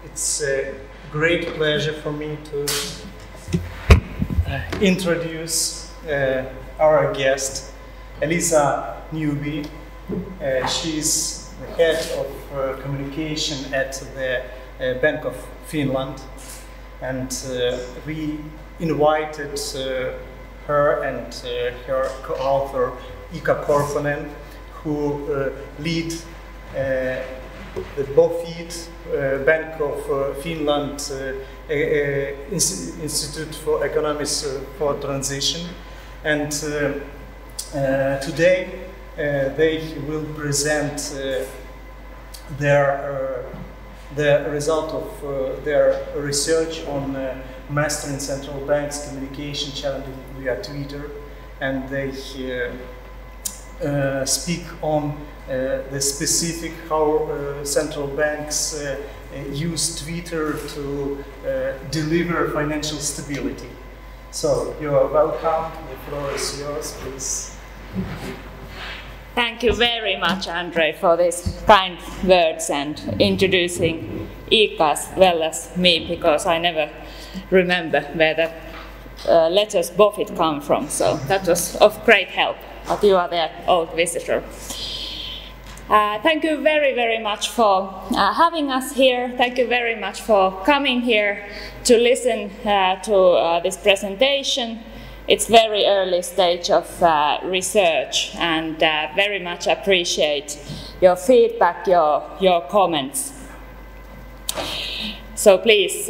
It's a great pleasure for me to introduce our guest, Elisa Newby. She's the head of communication at the Banku Finland, and we invited her and her co-author Iikkою Korhonenen, who lead the BOFID, Bank of Finland Institute for Economics for Transition, and today they will present the result of their research on mastering central banks' communication challenges via Twitter, and they speak on the specific how central banks use Twitter to deliver financial stability. So you are welcome. The floor is yours, please. Thank you very much, Andre, for these kind words and introducing Iikka as well as me, because I never remember where the letters BOFID come from, so that was of great help. But you are the old visitor. Thank you very, very much for having us here. Thank you very much for coming here to listen to this presentation. It's very early stage of research, and very much appreciate your feedback, your comments. So please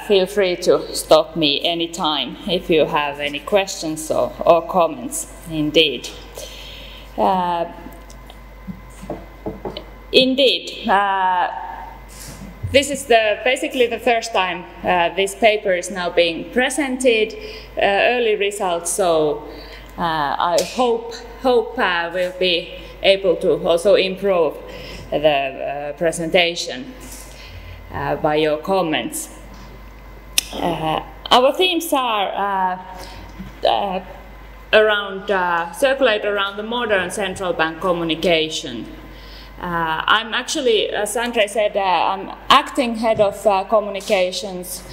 feel free to stop me anytime if you have any questions or comments, indeed. Indeed, this is basically the first time this paper is now being presented, early results, so I hope we'll be able to also improve the presentation by your comments. Our themes are circulate around the modern central bank communication. I'm actually, as Andre said, I'm acting head of communications.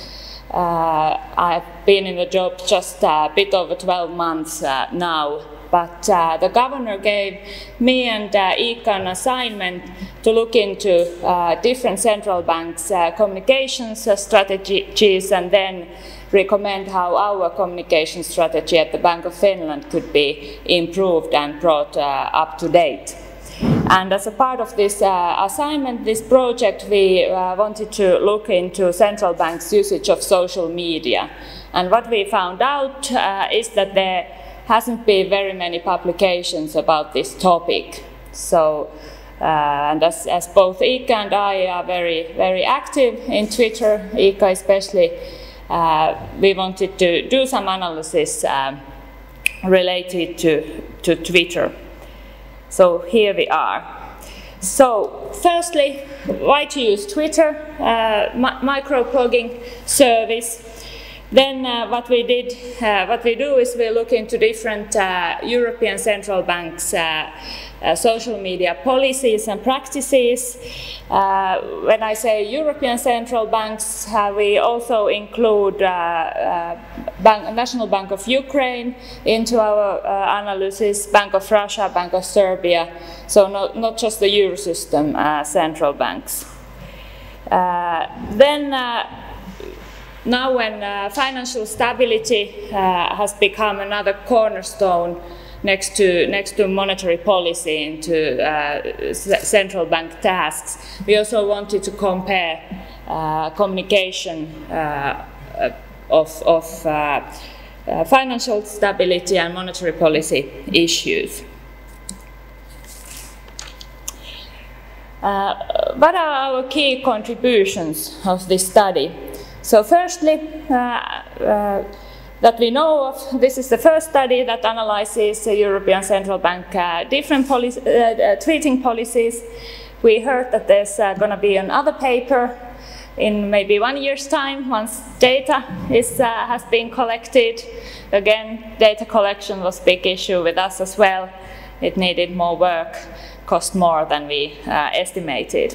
I've been in the job just a bit over 12 months now, but the governor gave me and Iikka an assignment to look into different central banks' communications strategies, and then recommend how our communication strategy at the Bank of Finland could be improved and brought up to date. And as a part of this assignment, this project, we wanted to look into central banks' usage of social media. And what we found out is that there hasn't been very many publications about this topic. So, and as both Iikka and I are very, very active in Twitter, Iikka especially, we wanted to do some analysis related to Twitter. So here we are. So firstly, why to use Twitter, microblogging service. Then what we do is we look into different European central banks' social media policies and practices. When I say European central banks, we also include National Bank of Ukraine into our analysis, Bank of Russia, Bank of Serbia, so not just the Eurosystem central banks. Now when financial stability has become another cornerstone next to monetary policy into central bank tasks, we also wanted to compare communication of financial stability and monetary policy issues. What are our key contributions of this study? So firstly, that we know of, this is the first study that analyzes the European Central Bank different tweeting policies. We heard that there's going to be another paper in maybe 1 year's time, once data has been collected. Again, data collection was a big issue with us as well. It needed more work, cost more than we estimated.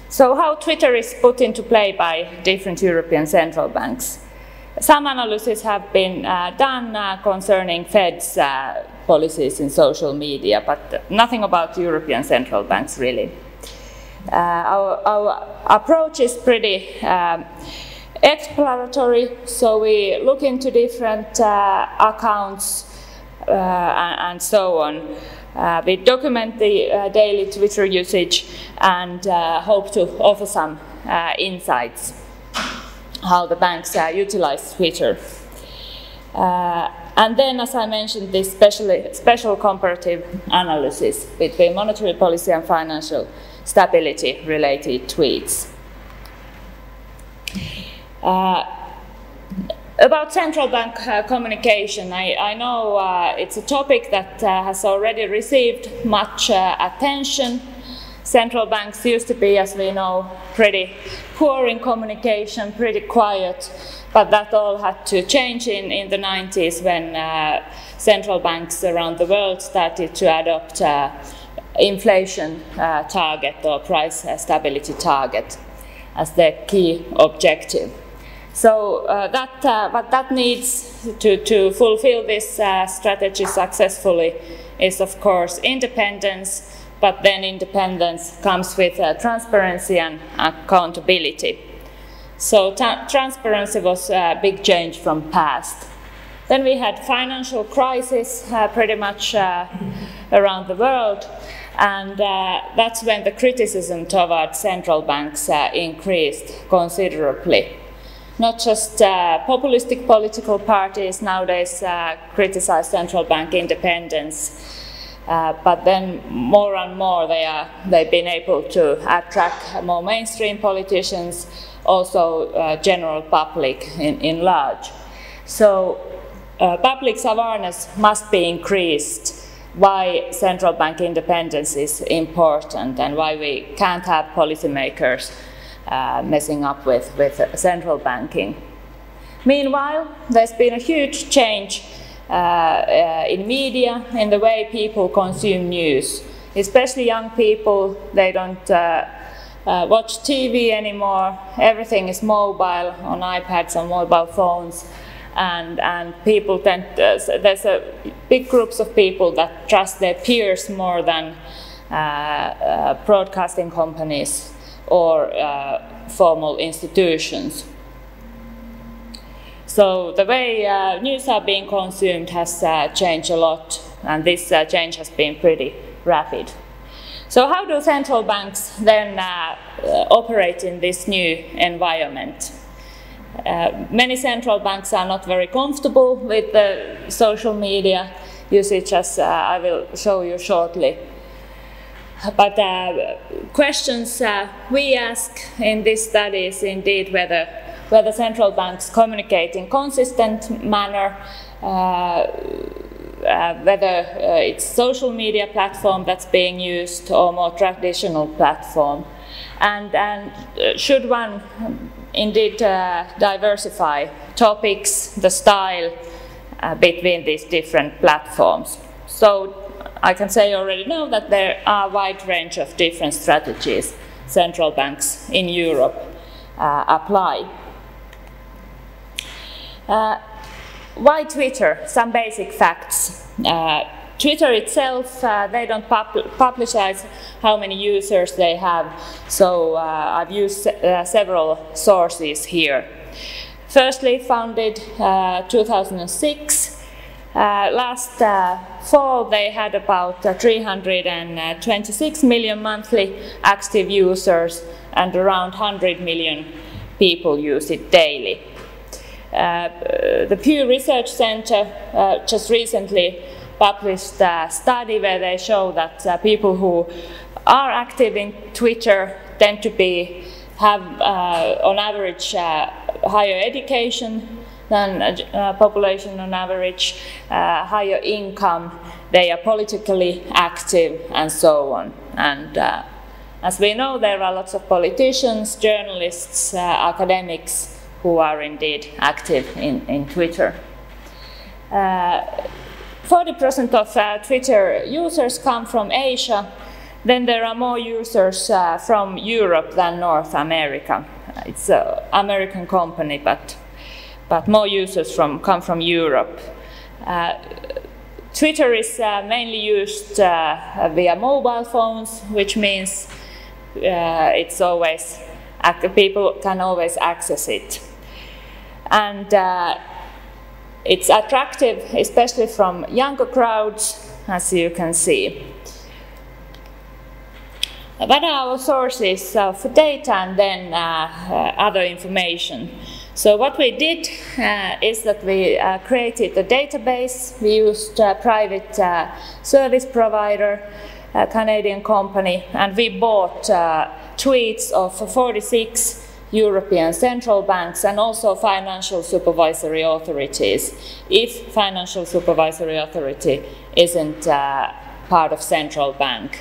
So how Twitter is put into play by different European central banks. Some analyses have been done concerning Fed's policies in social media, but nothing about European central banks really. Our approach is pretty exploratory, so we look into different accounts and so on. We document the daily Twitter usage and hope to offer some insights how the banks utilize Twitter. And then, as I mentioned, this special comparative analysis between monetary policy and financial stability related tweets. About central bank communication, I know it's a topic that has already received much attention. Central banks used to be, as we know, pretty poor in communication, pretty quiet, but that all had to change in the 90s when central banks around the world started to adopt inflation target or price stability target as their key objective. So but that needs to fulfill this strategy successfully is, of course, independence, but then independence comes with transparency and accountability. So transparency was a big change from past. Then we had financial crisis pretty much around the world, and that's when the criticism towards central banks increased considerably. Not just populistic political parties nowadays criticize central bank independence, but then more and more they've been able to attract more mainstream politicians, also general public in large. So public's awareness must be increased why central bank independence is important and why we can't have policymakers messing up with central banking. Meanwhile, there's been a huge change in media, in the way people consume news. Especially young people, they don't watch TV anymore. Everything is mobile, on iPads and mobile phones. And people tend there's a big groups of people that trust their peers more than broadcasting companies or formal institutions. So the way news are being consumed has changed a lot, and this change has been pretty rapid. So how do central banks then operate in this new environment? Many central banks are not very comfortable with the social media usage, as I will show you shortly. But questions we ask in this study is indeed whether central banks communicate in consistent manner, whether it's social media platform that's being used or more traditional platform, and should one indeed diversify topics, the style between these different platforms. So I can say already now that there are a wide range of different strategies central banks in Europe apply. Why Twitter? Some basic facts. Twitter itself, they don't publicize how many users they have, so I've used several sources here. Firstly, founded 2006. Last fall, they had about 326 million monthly active users, and around 100 million people use it daily. The Pew Research Center just recently published a study where they show that people who are active in Twitter tend to have on average higher education than population on average, higher income, they are politically active, and so on. And as we know, there are lots of politicians, journalists, academics who are indeed active in Twitter. 40% of Twitter users come from Asia, Then there are more users from Europe than North America. It's an American company, but more users come from Europe. Twitter is mainly used via mobile phones, which means it's always people can always access it. And it's attractive, especially from younger crowds, as you can see. What are our sources of data and then other information? So what we did is that we created a database. We used a private service provider, a Canadian company, and we bought tweets of 46 European central banks and also financial supervisory authorities, if financial supervisory authority isn't part of central bank.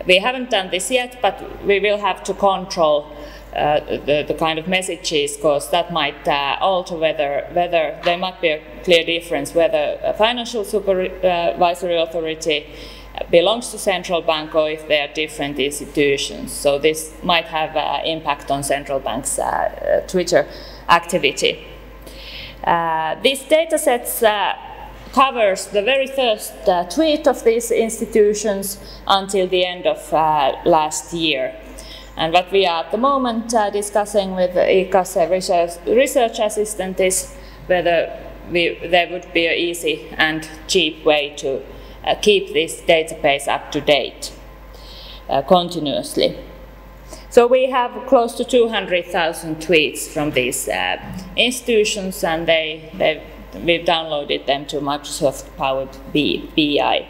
We haven't done this yet, but we will have to control the kind of messages, because that might alter whether there might be a clear difference whether a financial supervisory authority belongs to central bank or if they are different institutions. So this might have impact on central bank's Twitter activity. These data sets covers the very first tweet of these institutions until the end of last year. And what we are at the moment discussing with Iikka's research assistant is whether there would be an easy and cheap way to keep this database up to date continuously. So we have close to 200,000 tweets from these institutions, and we've downloaded them to Microsoft-powered BI.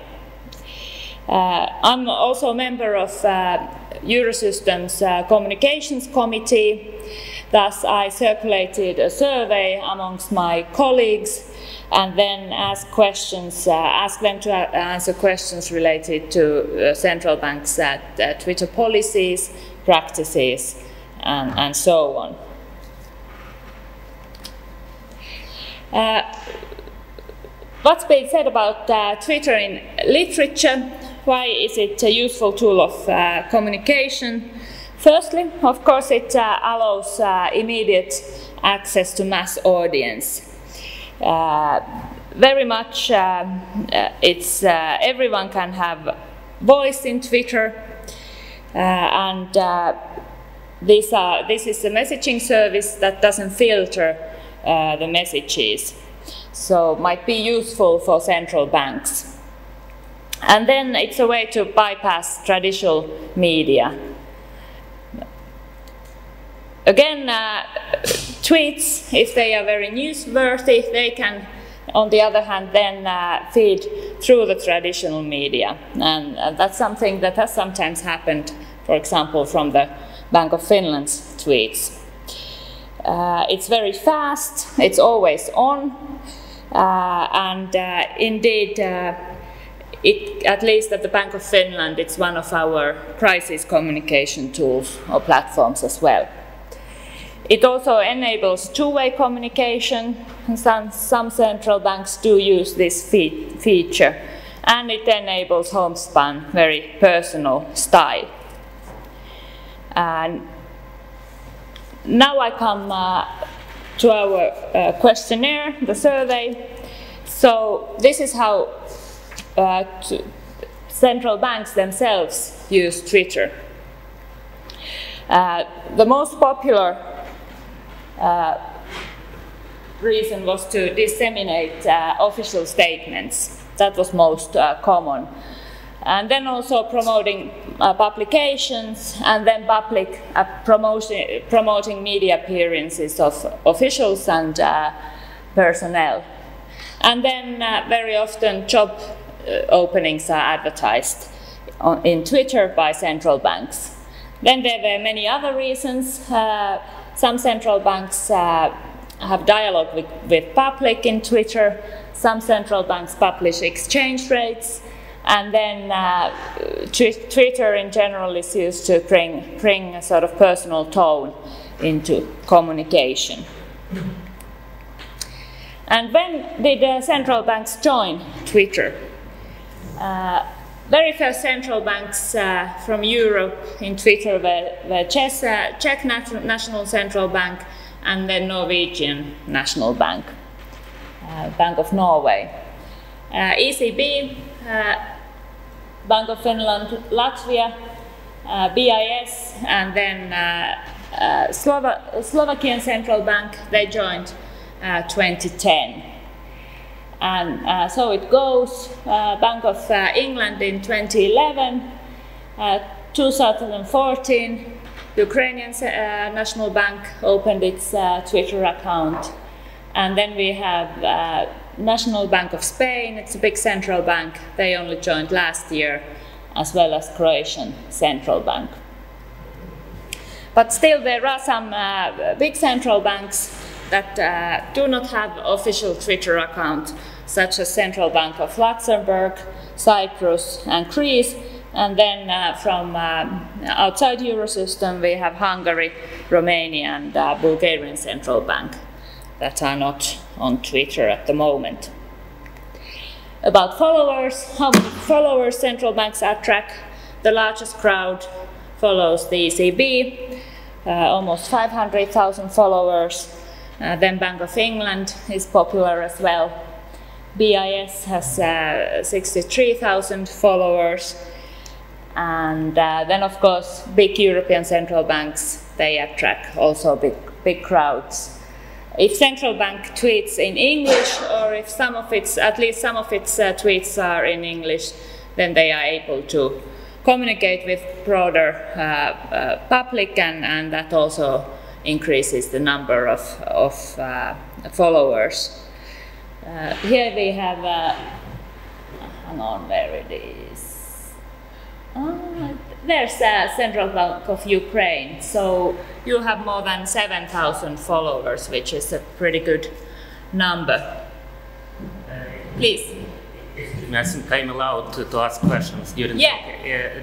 I'm also a member of Eurosystem's communications committee. Thus, I circulated a survey amongst my colleagues and then asked them to answer questions related to central banks' Twitter policies, practices, and so on. What's being said about Twitter in literature? Why is it a useful tool of communication? Firstly, of course, it allows immediate access to mass audience. Very much, everyone can have voice in Twitter, and this is a messaging service that doesn't filter the messages, so might be useful for central banks. And then it's a way to bypass traditional media. Again, tweets, if they are very newsworthy, they can, on the other hand, then feed through the traditional media. And that's something that has sometimes happened, for example, from the Bank of Finland's tweets. It's very fast, it's always on, and indeed, at least at the Bank of Finland, it's one of our crisis communication tools or platforms as well. It also enables two-way communication, and some central banks do use this feature, and it enables homespun, very personal style. And now I come to our questionnaire, the survey. So this is how central banks themselves use Twitter. The most popular reason was to disseminate official statements. That was most common. And then also promoting publications, and then public promoting media appearances of officials and personnel. And then very often job openings are advertised in Twitter by central banks. Then there were many other reasons. Some central banks have dialogue with public in Twitter. Some central banks publish exchange rates. And then Twitter in general is used to bring a sort of personal tone into communication. And when did central banks join Twitter? very first central banks from Europe in Twitter were Czech National Central Bank and the Norwegian National Bank, Bank of Norway. ECB, Banku Finland, Latvia, BIS, and then Slovakian Central Bank, they joined 2010. And so it goes, Bank of England in 2011, 2014, Ukrainian National Bank opened its Twitter account. And then we have National Bank of Spain, it's a big central bank, they only joined last year, as well as Croatian Central Bank. But still there are some big central banks that do not have official Twitter account, such as Central Bank of Luxembourg, Cyprus and Greece. And then from outside Eurosystem we have Hungary, Romania and Bulgarian Central Bank that are not on Twitter at the moment. About followers, how many followers central banks attract? The largest crowd follows the ECB, almost 500,000 followers. Then Bank of England is popular as well. BIS has 63,000 followers. And then of course big European central banks, they attract also big crowds. If central bank tweets in English, or if at least some of its tweets are in English, then they are able to communicate with broader public, and that also increases the number of followers. Here we have, hang on, where it is. There's Central Bank of Ukraine, so you have more than 7,000 followers, which is a pretty good number. Please. I think I'm allowed to ask questions during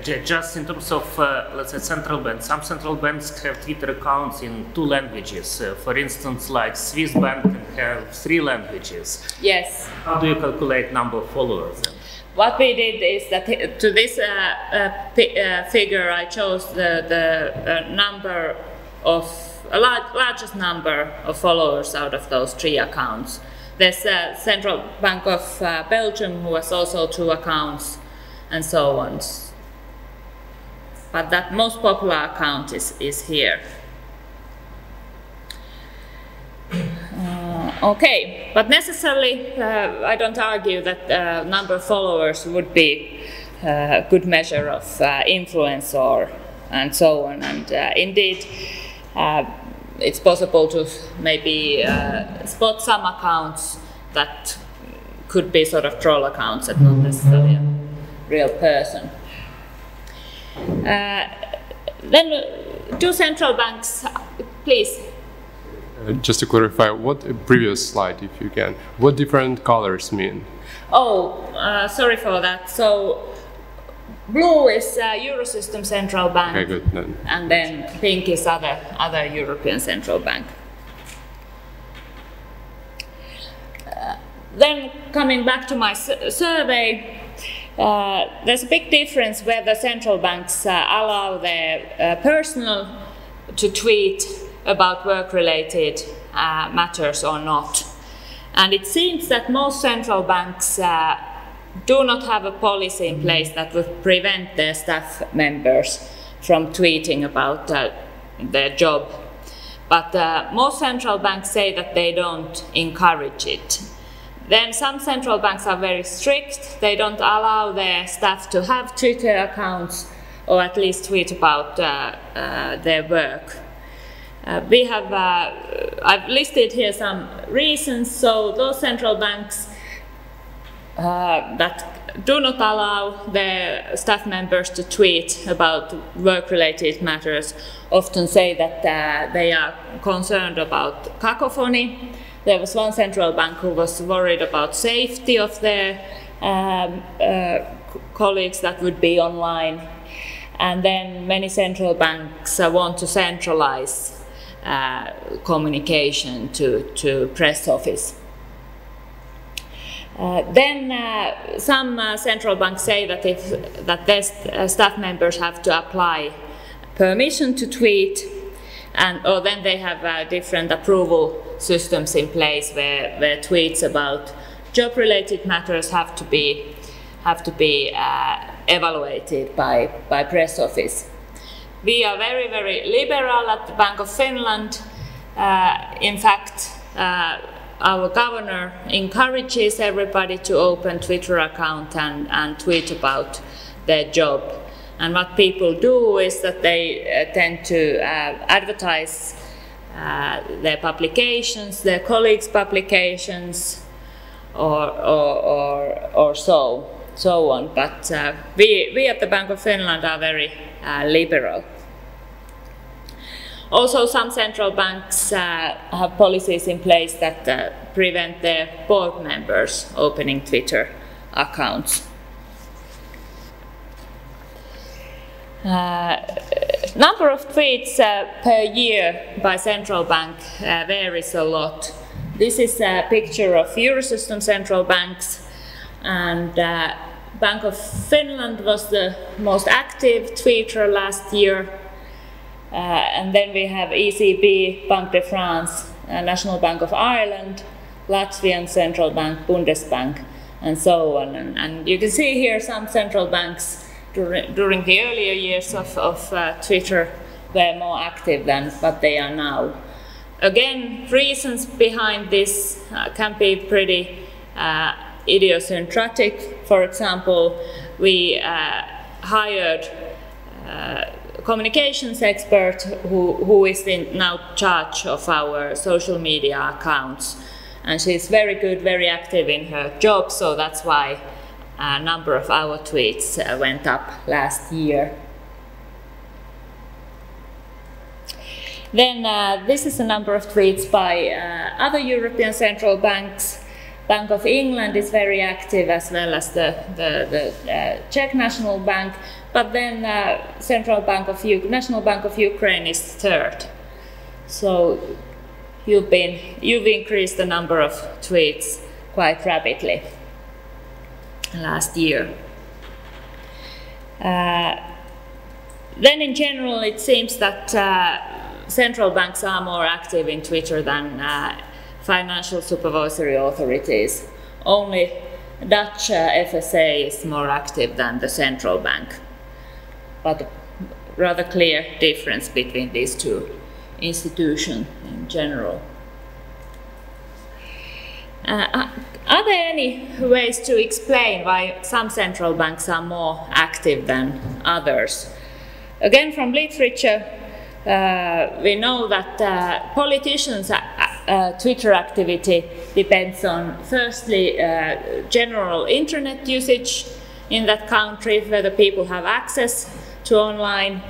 just in terms of, let's say, central banks. Some central banks have Twitter accounts in 2 languages. For instance, like Swiss bank can have 3 languages. Yes. How do you calculate number of followers? What we did is that to this figure I chose the number of largest number of followers out of those 3 accounts. There's Central Bank of Belgium, who has also 2 accounts, and so on. But that most popular account is here. Okay, but necessarily I don't argue that number of followers would be a good measure of influence and so on. And indeed, it's possible to maybe spot some accounts that could be sort of troll accounts and not necessarily a real person. Then do central banks, please. Just to clarify, what previous slide, if you can, what different colors mean? Oh, sorry for that. So blue is Eurosystem Central Bank, okay, good. Then. And then pink is other European Central Bank. Then coming back to my survey, there's a big difference whether central banks allow their personnel to tweet about work-related matters or not. And it seems that most central banks do not have a policy in place that would prevent their staff members from tweeting about their job. But most central banks say that they don't encourage it. Then some central banks are very strict. They don't allow their staff to have Twitter accounts or at least tweet about their work. I've listed here some reasons. So those central banks that do not allow their staff members to tweet about work-related matters often say that they are concerned about cacophony. There was one central bank who was worried about safety of their colleagues that would be online. And then many central banks want to centralize communication to press office. Then some central banks say that their staff members have to apply permission to tweet, or then they have different approval systems in place where tweets about job-related matters have to be evaluated by press office. We are very, very liberal at the Bank of Finland. In fact, our governor encourages everybody to open Twitter account and tweet about their job. And what people do is that they tend to advertise their publications, their colleagues' publications, or so on. But we at the Bank of Finland are very liberal. Also, some central banks have policies in place that prevent their board members opening Twitter accounts. Number of tweets per year by central bank varies a lot. This is a picture of Eurosystem central banks, and Bank of Finland was the most active tweeter last year. And then we have ECB, Banque de France, National Bank of Ireland, Latvian Central Bank, Bundesbank, and so on. And you can see here some central banks during the earlier years of Twitter were more active than what they are now. Again, reasons behind this can be pretty idiosyncratic. For example, we hired communications expert who is now charge of our social media accounts, and she's very good, very active in her job, so that's why a number of our tweets went up last year. Then this is a number of tweets by other European central banks. Bank of England is very active, as well as the Czech National Bank, but then National Bank of Ukraine is third. So you've increased the number of tweets quite rapidly last year. Then in general, it seems that central banks are more active in Twitter than financial supervisory authorities. Only Dutch FSA is more active than the central bank, but a rather clear difference between these two institutions in general. Are there any ways to explain why some central banks are more active than others? Again, from literature, we know that politicians' Twitter activity depends on, firstly, general internet usage in that country, whether people have access to online.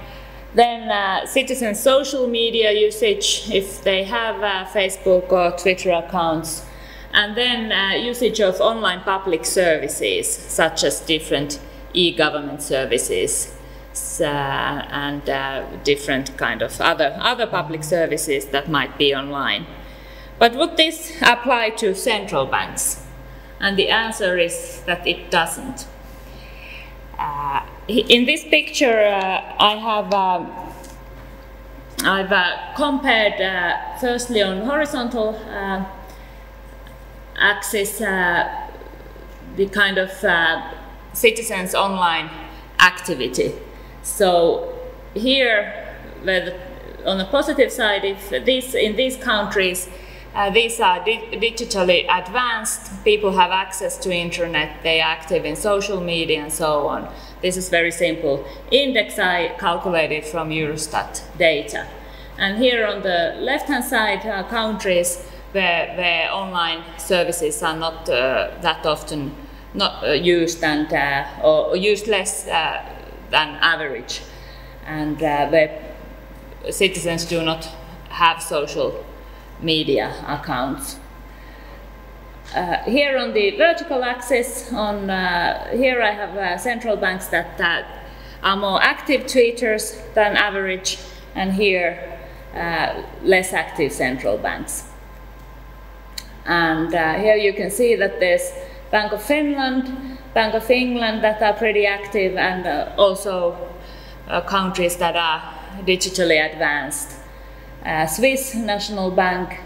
Then citizens' social media usage, if they have Facebook or Twitter accounts. And then usage of online public services, such as different e-government services and different kind of other public services that might be online. But would this apply to central banks? And the answer is that it doesn't. In this picture, I've compared firstly on horizontal axis the kind of citizens' online activity. So here, on the positive side, if in these countries, these are digitally advanced, people have access to internet, they are active in social media and so on. This is very simple index I calculated from Eurostat data. And here on the left-hand side are countries where online services are not that often used or used less than average, and where citizens do not have social media accounts. Here on the vertical axis, here I have central banks that are more active tweeters than average, and here less active central banks. And here you can see that there's Bank of Finland, Bank of England that are pretty active, and also countries that are digitally advanced. Swiss National Bank.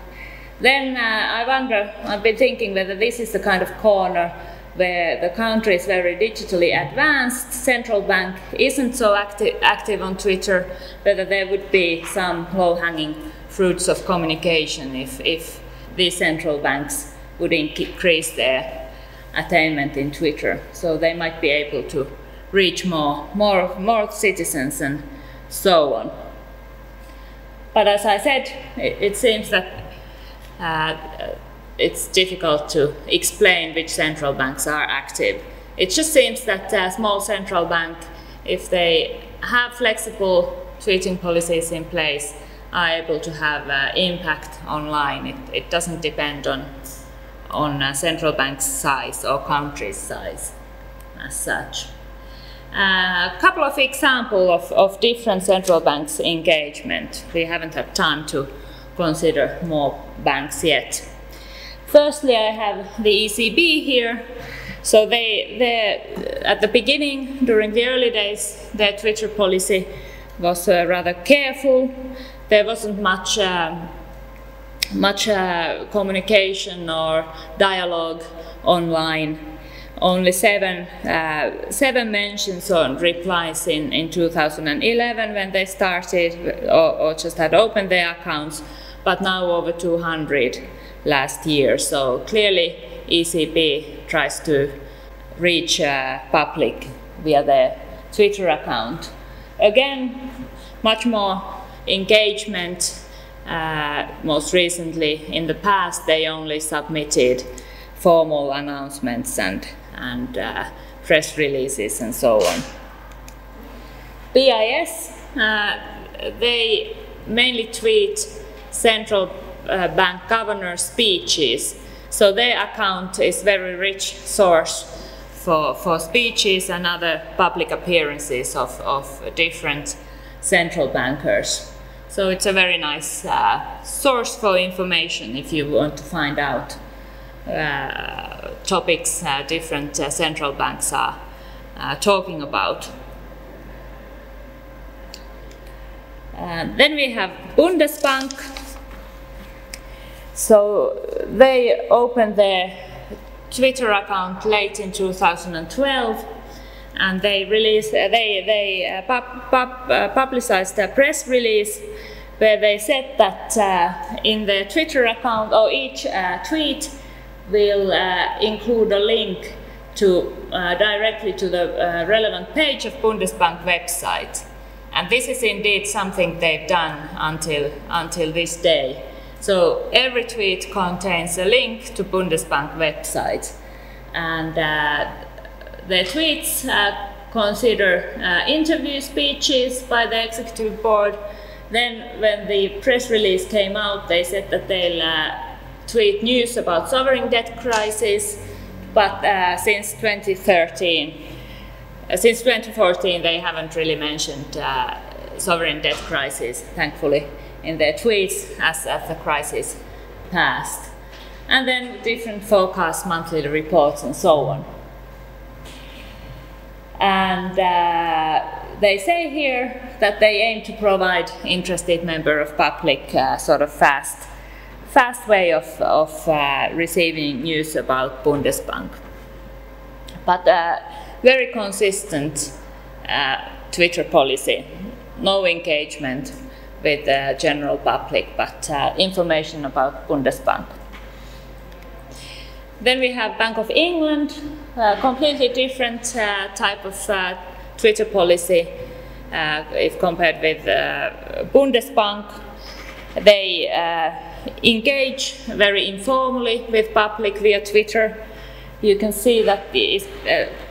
Then I wonder, I've been thinking whether this is the kind of corner where the country is very digitally advanced, central bank isn't so active on Twitter, whether there would be some low-hanging fruits of communication if these central banks would increase their attainment in Twitter. So they might be able to reach more citizens and so on. But as I said, it seems that it's difficult to explain which central banks are active. It just seems that a small central bank, if they have flexible tweeting policies in place, are able to have impact online. It doesn't depend on central bank's size or country's size as such. A couple of examples of different central banks' engagement. We haven't had time to consider more banks yet. Firstly, I have the ECB here. So they at the beginning, during the early days, their Twitter policy was rather careful. There wasn't much communication or dialogue online. Only seven mentions on replies in 2011 when they started or just had opened their accounts, but now over 200 last year. So clearly ECB tries to reach public via their Twitter account. Again, much more engagement. Most recently, in the past, they only submitted formal announcements and press releases and so on. BIS, they mainly tweet central bank governor speeches. So their account is a very rich source for speeches and other public appearances of different central bankers. So it's a very nice source for information if you want to find out topics different central banks are talking about. Then we have Bundesbank. So they opened their Twitter account late in 2012, and they publicized a press release where they said that in their Twitter account, or each tweet will include a link to directly to the relevant page of Bundesbank website. And this is indeed something they've done until this day. So every tweet contains a link to Bundesbank website, and their tweets consider interview speeches by the executive board. Then when the press release came out, they said that they'll tweet news about sovereign debt crisis, but since 2014 they haven't really mentioned sovereign debt crisis, thankfully, in their tweets as the crisis passed. And then different forecasts, monthly reports, and so on. And they say here that they aim to provide interested member of public sort of fast way of receiving news about Bundesbank. But very consistent Twitter policy, no engagement with the general public, but information about Bundesbank. Then we have Bank of England, completely different type of Twitter policy if compared with Bundesbank. They engage very informally with public via Twitter. You can see that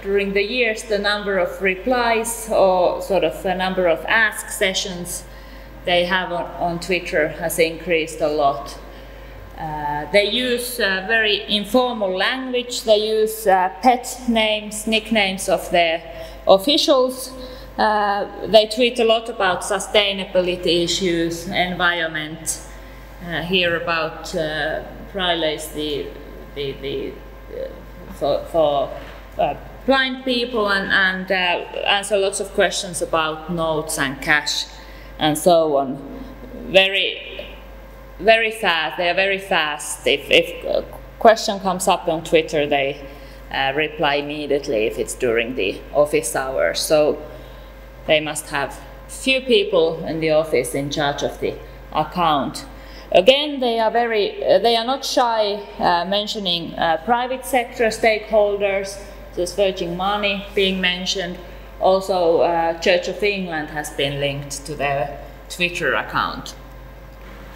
during the years the number of replies or sort of the number of ask sessions they have on Twitter has increased a lot. They use very informal language. They use pet names, nicknames of their officials. They tweet a lot about sustainability issues, environment. Here about Fridays, the for blind people and answer lots of questions about notes and cash and so on. Very fast. They are very fast. If a question comes up on Twitter, they reply immediately if it's during the office hours. So they must have few people in the office in charge of the account. Again, they are not shy mentioning private sector stakeholders. There's Virgin Money being mentioned. Also, Church of England has been linked to their Twitter account.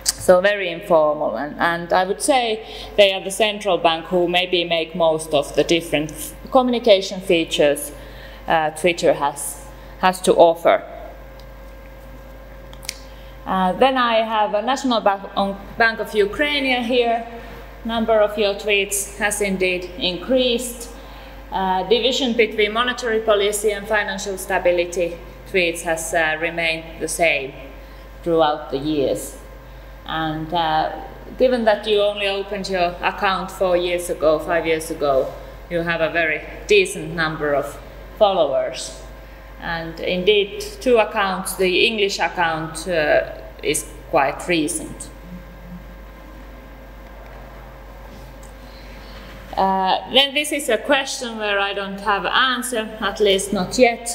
So very informal, and I would say they are the central bank who maybe make most of the different communication features Twitter has to offer. Then I have a National Bank of Ukraine here. Number of your tweets has indeed increased. Division between monetary policy and financial stability tweets has remained the same throughout the years. And given that you only opened your account 5 years ago, you have a very decent number of followers. And indeed, 2 accounts, the English account is quite recent. Then this is a question where I don't have an answer, at least not yet.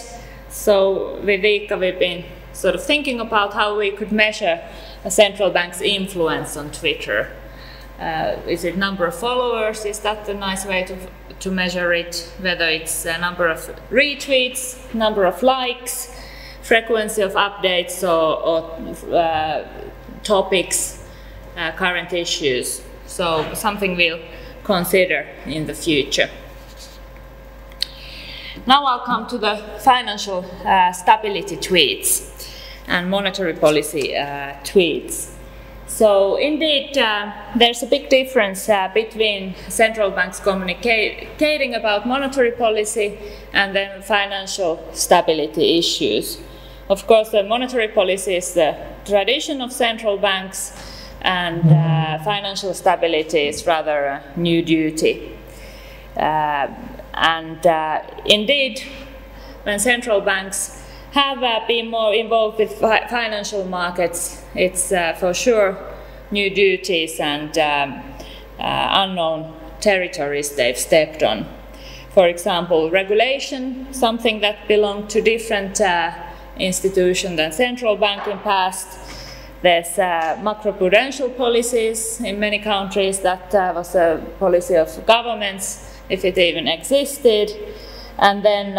So with Iikka, we've been sort of thinking about how we could measure a central bank's influence on Twitter. Is it number of followers? Is that a nice way to measure it? Whether it's a number of retweets, number of likes, frequency of updates, or topics, current issues. So something we'll consider in the future. Now I'll come to the financial stability tweets and monetary policy tweets. So indeed, there's a big difference between central banks communicating about monetary policy and then financial stability issues. Of course, the monetary policy is the tradition of central banks, and financial stability is rather a new duty. Indeed, when central banks have been more involved with financial markets, it's for sure new duties and unknown territories they've stepped on. For example, regulation, something that belonged to different institutions than central bank in past. There's macroprudential policies in many countries. That was a policy of governments, if it even existed. And then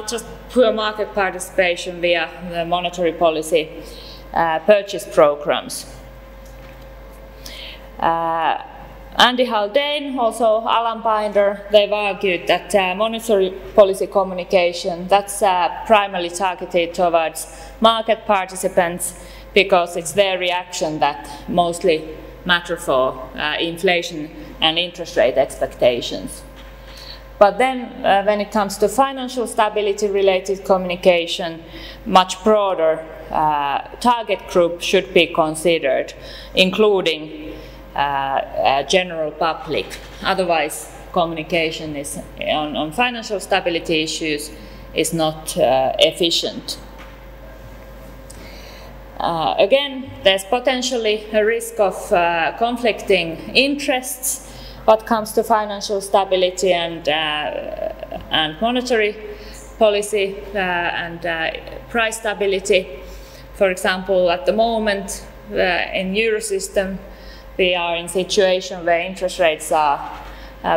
just pure market participation via the monetary policy purchase programs. Andy Haldane, also Alan Binder, they've argued that monetary policy communication, that's primarily targeted towards market participants because it's their reaction that mostly matter for inflation and interest rate expectations. But then when it comes to financial stability related communication, much broader target group should be considered, including general public. Otherwise, communication is on financial stability issues is not efficient. Again, there's potentially a risk of conflicting interests what comes to financial stability and monetary policy and price stability. For example, at the moment in Eurosystem, we are in a situation where interest rates are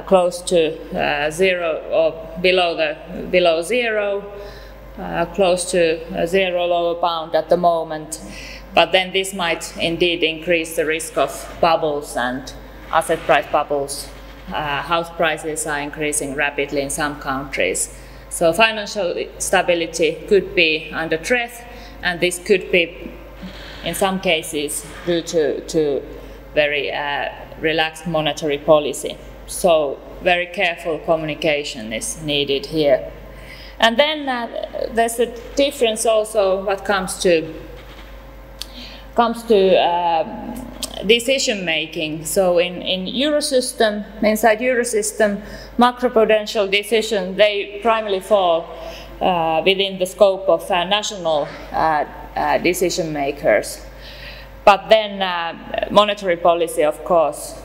close to zero or below zero, close to zero lower bound at the moment. But then this might indeed increase the risk of bubbles and asset price bubbles. House prices are increasing rapidly in some countries. So financial stability could be under threat, and this could be, in some cases, due to very relaxed monetary policy. So very careful communication is needed here. And then there's a difference also what comes to decision making. So in Eurosystem, inside Eurosystem, macroprudential decisions, they primarily fall within the scope of national decision makers. But then monetary policy, of course,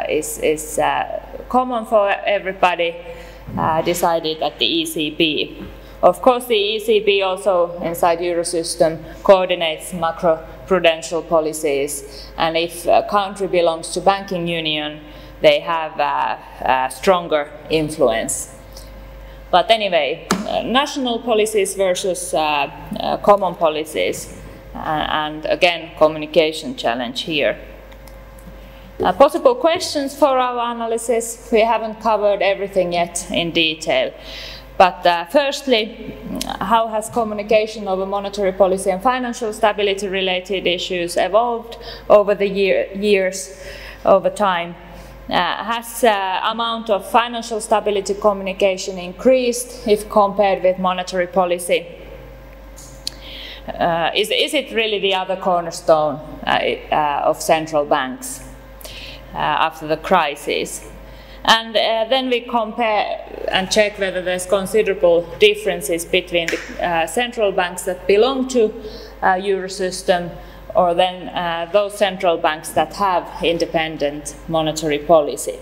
is common for everybody, decided at the ECB. Of course, the ECB also inside Eurosystem coordinates macroprudential policies, and if a country belongs to banking union, they have a stronger influence. But anyway, national policies versus common policies, and again, communication challenge here. Possible questions for our analysis. We haven't covered everything yet in detail. But firstly, how has communication over monetary policy and financial stability related issues evolved over the years, over time? Has amount of financial stability communication increased if compared with monetary policy? Is it really the other cornerstone of central banks after the crisis? And then we compare and check whether there's considerable differences between the central banks that belong to Eurosystem, or then those central banks that have independent monetary policy.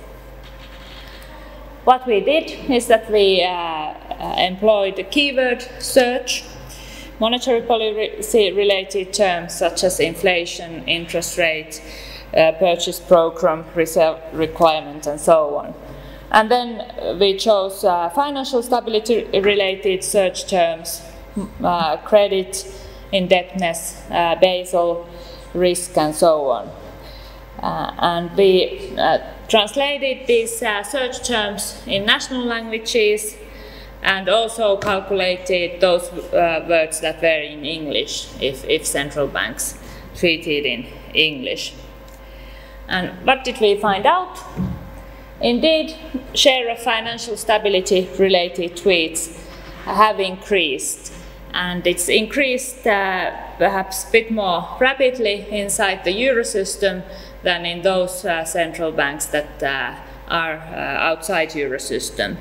What we did is that we employed a keyword search, monetary policy related terms such as inflation, interest rate, purchase program, reserve requirement, and so on. And then we chose financial stability related search terms, credit, indebtedness, Basel, risk, and so on. And we translated these search terms in national languages and also calculated those words that were in English, if central banks treated in English. And what did we find out? Indeed, share of financial stability related tweets have increased, and it's increased perhaps a bit more rapidly inside the Eurosystem than in those central banks that are outside Eurosystem.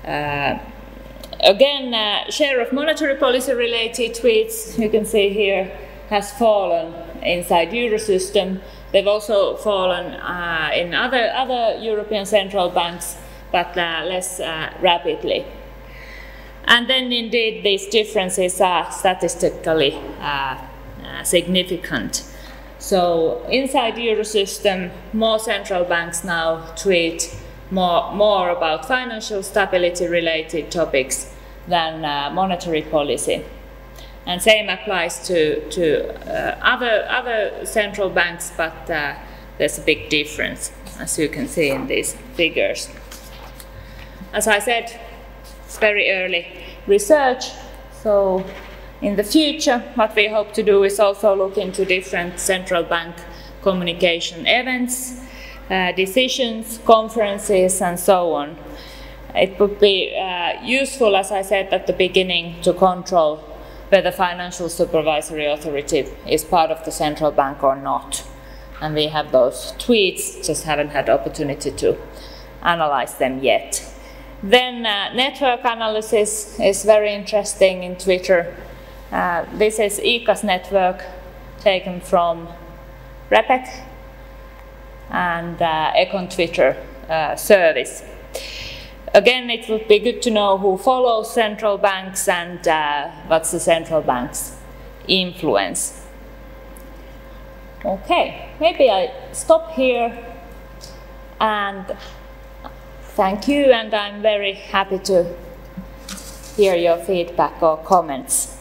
Again, share of monetary policy related tweets, you can see here, has fallen inside Eurosystem. They've also fallen in other European central banks, but less rapidly. And then indeed these differences are statistically significant. So inside Eurosystem, more central banks now tweet more about financial stability related topics than monetary policy. And same applies to other central banks, but there's a big difference, as you can see in these figures. As I said, it's very early research, so in the future what we hope to do is also look into different central bank communication events, decisions, conferences, and so on. It would be useful, as I said at the beginning, to control whether financial supervisory authority is part of the central bank or not. And we have those tweets, just haven't had opportunity to analyze them yet. Then network analysis is very interesting in Twitter. This is Iikka's network taken from Repec and Econ Twitter service. Again, it would be good to know who follows central banks and what's the central bank's influence. Okay, maybe I stop here and thank you, and I'm very happy to hear your feedback or comments.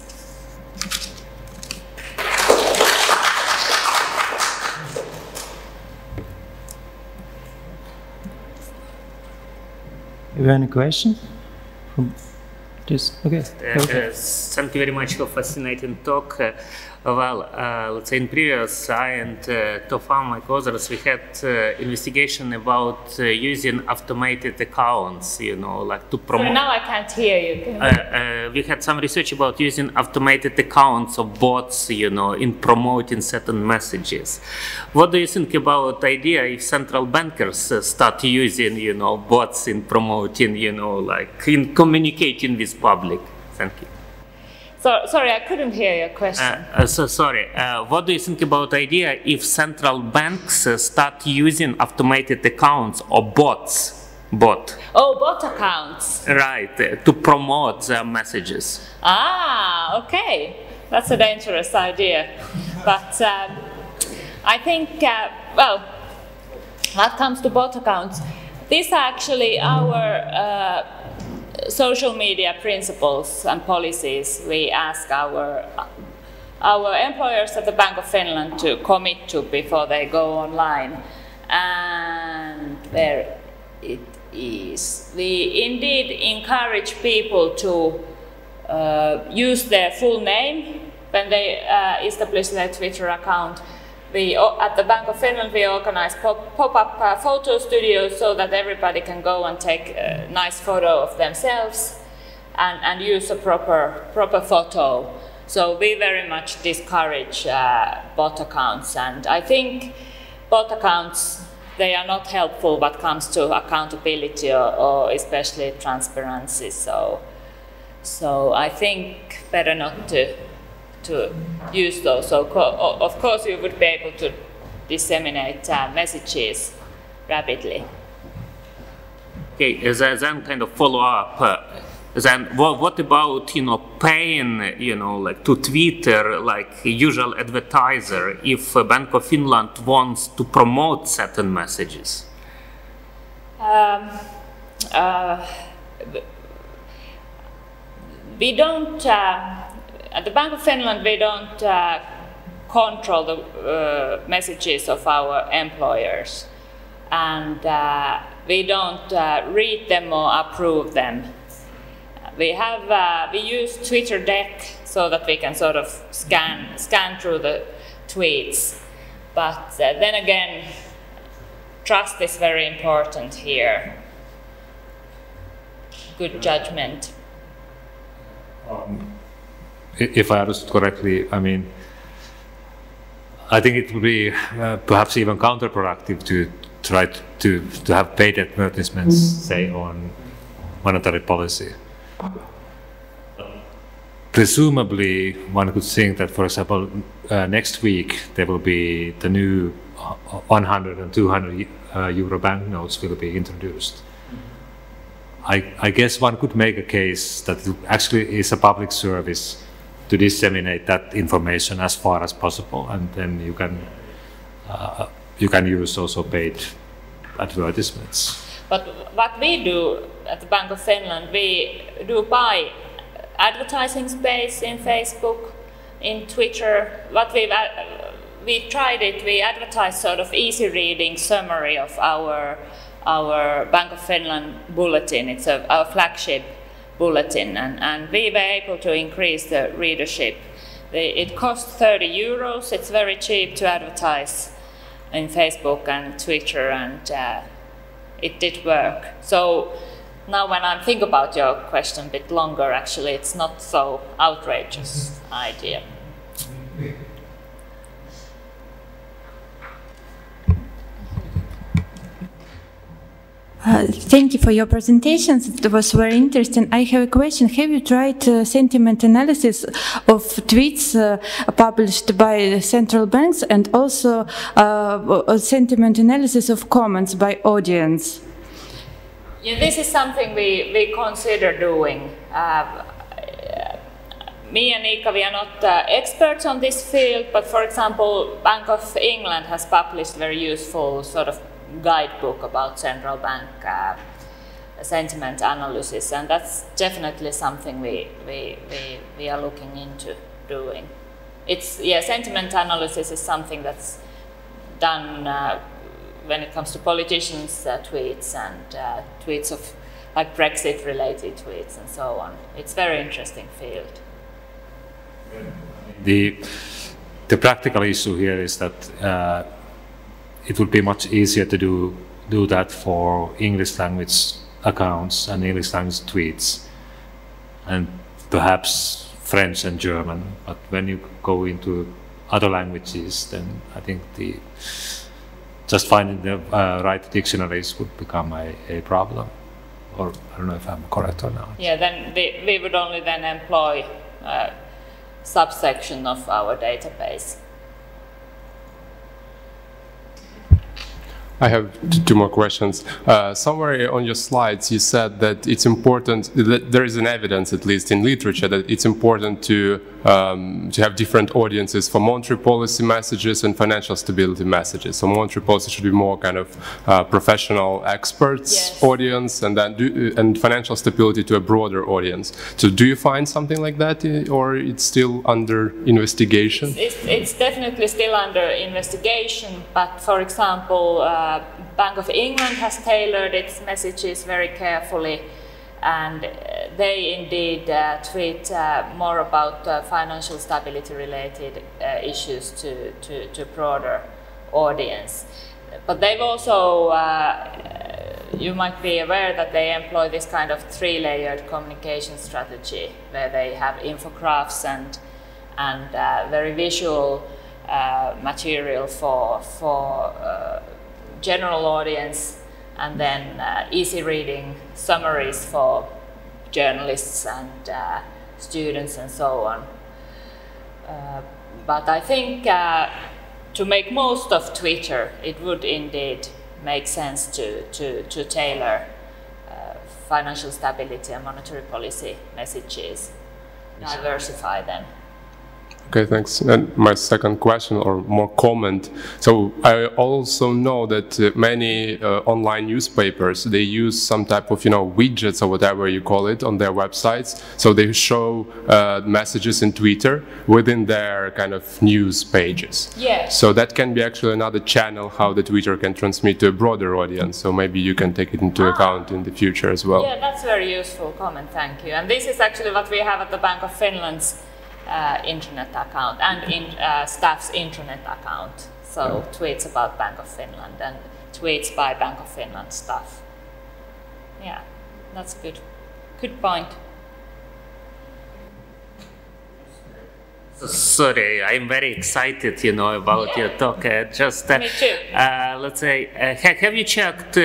You have any question from Just okay. Thank you very much for fascinating talk. Let's say in previous, I and Tofan, my co-authors, we had investigation about using automated accounts, like to promote. So now I can't hear you. We had some research about using automated accounts of bots, in promoting certain messages. What do you think about the idea if central bankers start using, bots in promoting, like in communicating with public? Thank you. So, sorry, I couldn't hear your question. What do you think about the idea if central banks start using automated accounts or bots? Bot accounts. Right, to promote their messages. Okay. That's a dangerous idea. But I think, when it comes to bot accounts, these are actually our social media principles and policies we ask our employers at the Bank of Finland to commit to before they go online. And there it is. We indeed encourage people to use their full name when they establish their Twitter account. At the Bank of Finland, we organize pop-up photo studios so that everybody can go and take a nice photo of themselves and use a proper photo. So we very much discourage bot accounts, and I think bot accounts, they are not helpful when it comes to accountability or especially transparency. So I think better not to use those. So of course you would be able to disseminate messages rapidly. Okay, then kind of follow up. Then what about paying like to Twitter like usual advertiser if Bank of Finland wants to promote certain messages? We don't. At the Bank of Finland, we don't control the messages of our employers, and we don't read them or approve them. We use Twitter deck so that we can sort of scan through the tweets, but then again, trust is very important here. Good judgment. If I understood correctly, I think it would be perhaps even counterproductive to try to have paid advertisements, say, on monetary policy. Presumably, one could think that, for example, next week there will be the new 100 and 200 euro banknotes will be introduced. I guess one could make a case that it actually is a public service to disseminate that information as far as possible, and then you can use also paid advertisements. But what we do at the Bank of Finland, we do buy advertising space in Facebook, in Twitter. What we tried it. We advertise sort of easy reading summary of our Bank of Finland bulletin. It's our flagship bulletin, and we were able to increase the readership. It costs 30 euros. It's very cheap to advertise in Facebook and Twitter, and it did work. So now when I think about your question a bit longer, actually it's not so outrageous idea. Thank you for your presentations. It was very interesting. I have a question. Have you tried sentiment analysis of tweets published by central banks, and also sentiment analysis of comments by audience? Yeah, this is something we consider doing. Me and Iikka, we are not experts on this field, but for example, Bank of England has published very useful sort of guidebook about central bank sentiment analysis, and that's definitely something we are looking into doing. Sentiment analysis is something that's done when it comes to politicians' tweets and tweets of like Brexit-related tweets and so on. It's a very interesting field. The practical issue here is that it would be much easier to do that for English language accounts and English language tweets, and perhaps French and German. But when you go into other languages, then I think just finding the right dictionaries would become a problem. Or I don't know if I'm correct or not. Yeah, then we would only then employ a subsection of our database. I have two more questions. Somewhere on your slides, you said that it's important, that there is an evidence, at least in literature, that it's important to have different audiences for monetary policy messages and financial stability messages. So monetary policy should be more kind of professional experts Yes. audience, and then and financial stability to a broader audience. So do you find something like that, or it's still under investigation? It's definitely still under investigation, but for example, Bank of England has tailored its messages very carefully, and they indeed tweet more about financial stability related issues to broader audience. But they've also, you might be aware that they employ this kind of three-layered communication strategy where they have infographics and very visual material for general audience, and then easy reading summaries for journalists and students and so on. But I think to make most of Twitter, it would indeed make sense to tailor financial stability and monetary policy messages, diversify them. Okay, thanks. And my second question, or more comment. So I also know that many online newspapers, they use some type of, widgets or whatever you call it on their websites. So they show messages in Twitter within their kind of news pages. Yes. So that can be actually another channel how the Twitter can transmit to a broader audience. So maybe you can take it into account in the future as well. Yeah, that's a very useful comment, thank you. And this is actually what we have at the Bank of Finland's intranet account and staff's intranet account. So tweets about Bank of Finland and tweets by Bank of Finland staff. Yeah, that's good. Good point. Sorry, I'm very excited, about your talk. Me too. Let's say, have you checked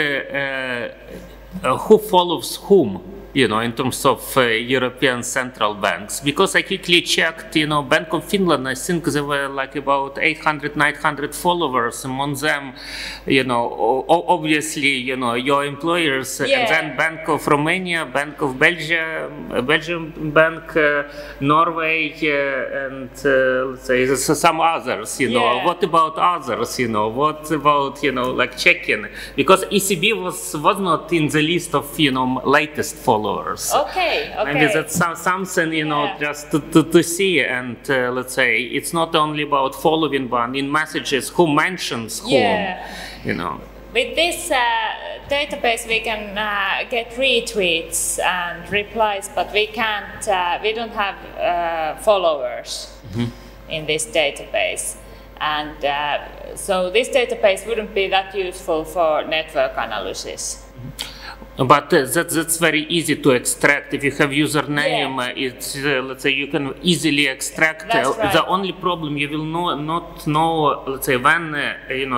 who follows whom? In terms of European central banks, because I quickly checked, Bank of Finland, I think there were like about 800, 900 followers. Among them, obviously, your employers, and then Bank of Romania, Bank of Belgium Bank, Norway, and let's say some others, What about others, What about, like Czechia? Because ECB was not in the list of, latest followers. Okay. Maybe that's something, just to see. And let's say it's not only about following, but in messages, who mentions whom, With this database, we can get retweets and replies, but we can't. We don't have followers in this database, and so this database wouldn't be that useful for network analysis. But that's very easy to extract. If you have username, it's let's say you can easily extract. Right. The only problem, you will not know, let's say, when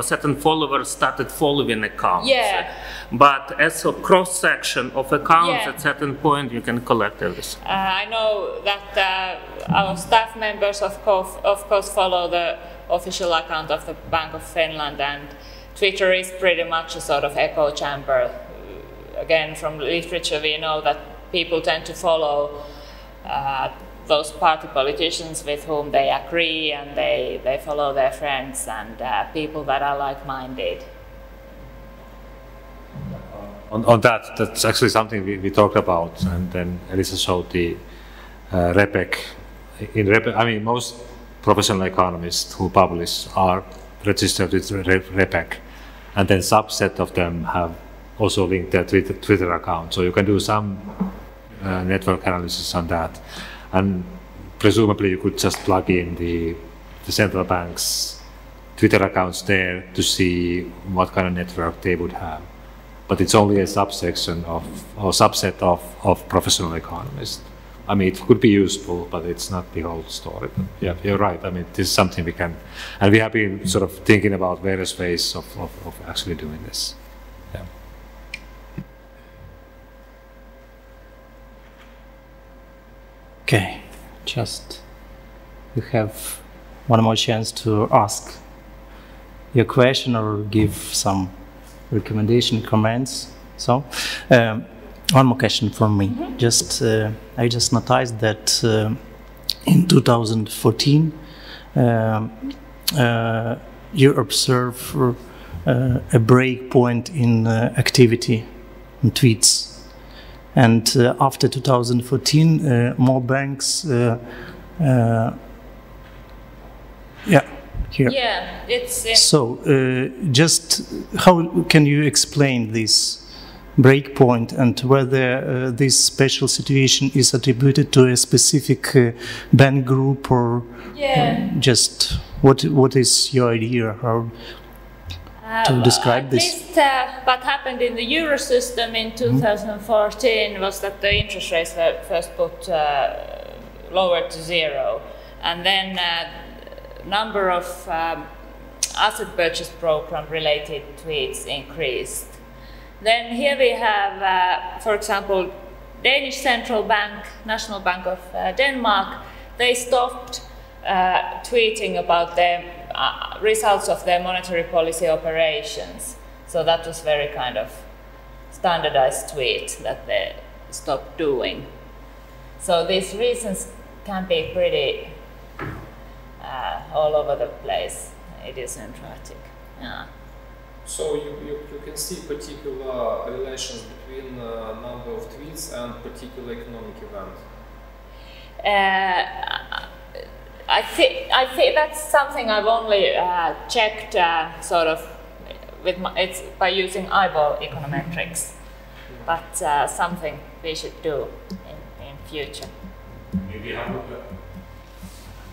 certain followers started following accounts. Yeah. But as a cross section of accounts, at certain point you can collect everything. I know that our staff members, of course, follow the official account of the Bank of Finland, and Twitter is pretty much a sort of echo chamber. Again, from literature, we know that people tend to follow those party politicians with whom they agree, and they follow their friends and people that are like-minded. On that's actually something we talked about, and then Elisa showed the REPEC. In REPEC, I mean, most professional economists who publish are registered with REPEC, and then subset of them have also link their Twitter account. So you can do some network analysis on that. And presumably you could just plug in the central bank's Twitter accounts there to see what kind of network they would have. But it's only a subsection or subset of professional economists. I mean, it could be useful, but it's not the whole story. But yeah, you're right. I mean, this is something we can, and we have been sort of thinking about various ways of actually doing this. Yeah. Okay, just you have one more chance to ask your question or give some recommendation, comments. So, one more question from me. I just noticed that in 2014 you observe a break point in activity in tweets, and after 2014 more banks. Here. Yeah, it's. So, just how can you explain this breakpoint and whether this special situation is attributed to a specific bank group or just what is your idea how to describe this? At least what happened in the euro system in 2014 was that the interest rates were first put lowered to zero, and then number of asset purchase program related tweets increased. Then here we have, for example, Danish Central Bank, National Bank of Denmark, they stopped tweeting about the results of their monetary policy operations. So that was very kind of standardized tweet that they stopped doing. So these reasons can be pretty all over the place, idiosyncratic. Yeah. So you can see particular relations between number of tweets and particular economic event. I think that's something I've only checked sort of with it's by using eyeball econometrics, but something we should do in future.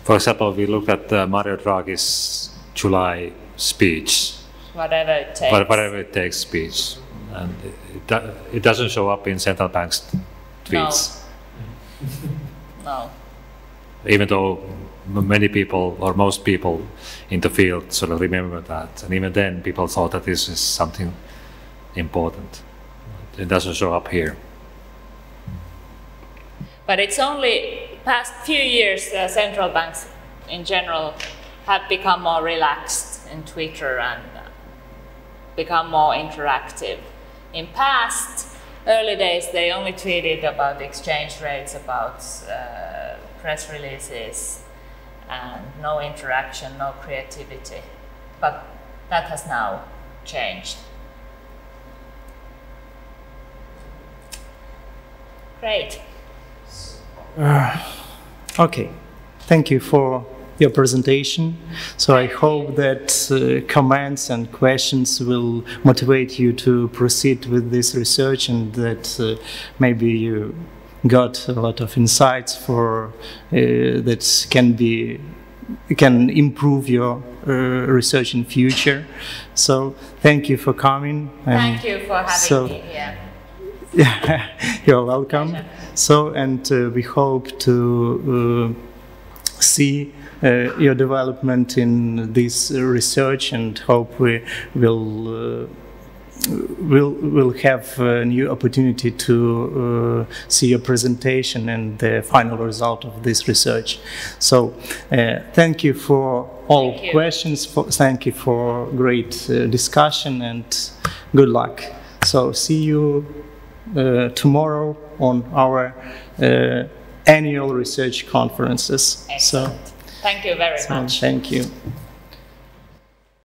For example, we looked at Mario Draghi's July speech. Whatever it takes. Whatever it takes speech. And it doesn't show up in central bank's tweets. No. Even though many people, or most people in the field sort of remember that. And even then, people thought that this is something important. It doesn't show up here. But it's only past few years central banks in general have become more relaxed in Twitter and become more interactive. In past early days they only tweeted about exchange rates, about press releases, and no interaction, no creativity. But that has now changed. Great. Okay, thank you for your presentation. So I hope that comments and questions will motivate you to proceed with this research, and that maybe you got a lot of insights for that can improve your research in future. So thank you for coming. Thank you for having me here. Yeah, you're welcome. Pleasure. So, and we hope to see your development in this research, and hope we will have a new opportunity to see your presentation and the final result of this research. So, thank you for all questions. Thank you for great discussion, and good luck. So, see you tomorrow on our annual research conferences. Excellent. So, thank you very much. Thank you.